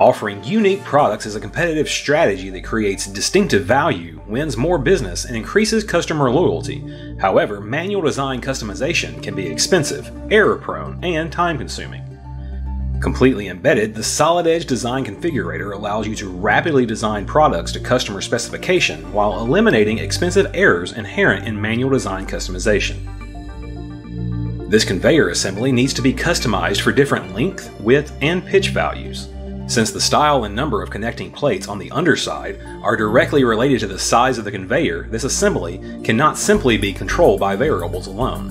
Offering unique products is a competitive strategy that creates distinctive value, wins more business, and increases customer loyalty. However, manual design customization can be expensive, error-prone, and time-consuming. Completely embedded, the Solid Edge Design Configurator allows you to rapidly design products to customer specification while eliminating expensive errors inherent in manual design customization. This conveyor assembly needs to be customized for different length, width, and pitch values. Since the style and number of connecting plates on the underside are directly related to the size of the conveyor, this assembly cannot simply be controlled by variables alone.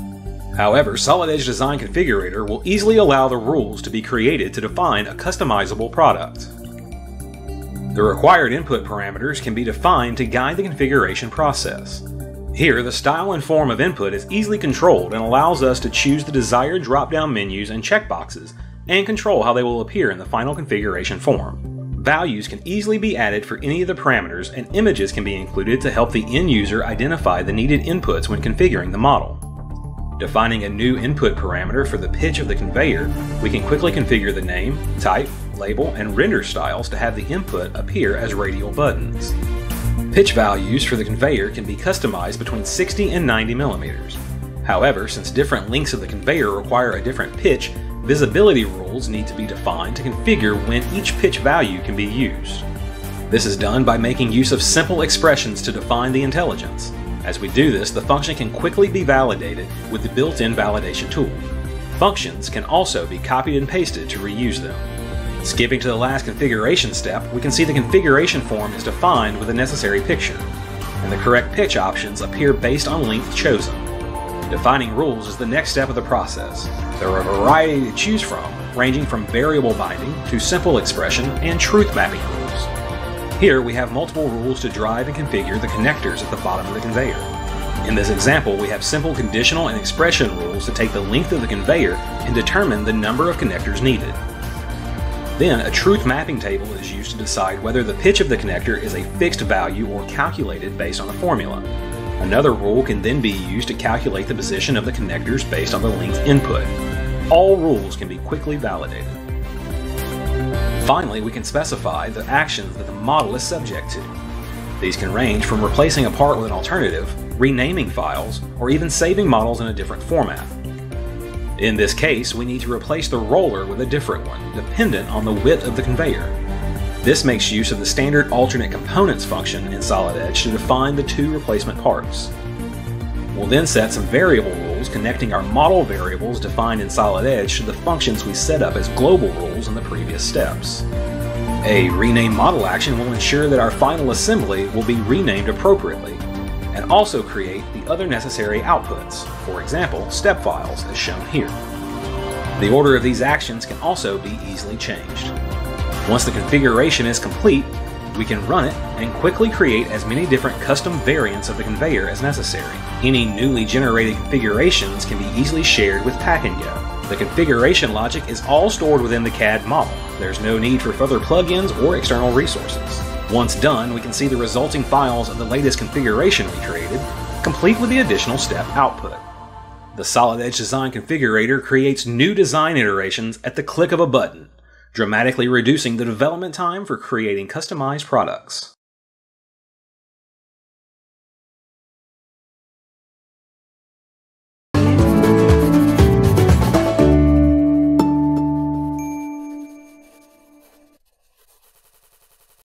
However, Solid Edge Design Configurator will easily allow the rules to be created to define a customizable product. The required input parameters can be defined to guide the configuration process. Here, the style and form of input is easily controlled and allows us to choose the desired drop-down menus and checkboxes and control how they will appear in the final configuration form. Values can easily be added for any of the parameters, and images can be included to help the end user identify the needed inputs when configuring the model. Defining a new input parameter for the pitch of the conveyor, we can quickly configure the name, type, label, and render styles to have the input appear as radial buttons. Pitch values for the conveyor can be customized between 60 and 90 millimeters. However, since different lengths of the conveyor require a different pitch, visibility rules need to be defined to configure when each pitch value can be used. This is done by making use of simple expressions to define the intelligence. As we do this, the function can quickly be validated with the built-in validation tool. Functions can also be copied and pasted to reuse them. Skipping to the last configuration step, we can see the configuration form is defined with the necessary picture, and the correct pitch options appear based on length chosen. Defining rules is the next step of the process. There are a variety to choose from, ranging from variable binding to simple expression and truth mapping rules. Here we have multiple rules to drive and configure the connectors at the bottom of the conveyor. In this example, we have simple conditional and expression rules to take the length of the conveyor and determine the number of connectors needed. Then a truth mapping table is used to decide whether the pitch of the connector is a fixed value or calculated based on a formula. Another rule can then be used to calculate the position of the connectors based on the length input. All rules can be quickly validated. Finally, we can specify the actions that the model is subject to. These can range from replacing a part with an alternative, renaming files, or even saving models in a different format. In this case, we need to replace the roller with a different one, dependent on the width of the conveyor. This makes use of the standard alternate components function in Solid Edge to define the two replacement parts. We'll then set some variable rules connecting our model variables defined in Solid Edge to the functions we set up as global rules in the previous steps. A rename model action will ensure that our final assembly will be renamed appropriately, and also create the other necessary outputs, for example, step files as shown here. The order of these actions can also be easily changed. Once the configuration is complete, we can run it and quickly create as many different custom variants of the conveyor as necessary. Any newly generated configurations can be easily shared with Pack and Go. The configuration logic is all stored within the CAD model. There's no need for further plugins or external resources. Once done, we can see the resulting files of the latest configuration we created, complete with the additional step output. The Solid Edge Design Configurator creates new design iterations at the click of a button, dramatically reducing the development time for creating customized products.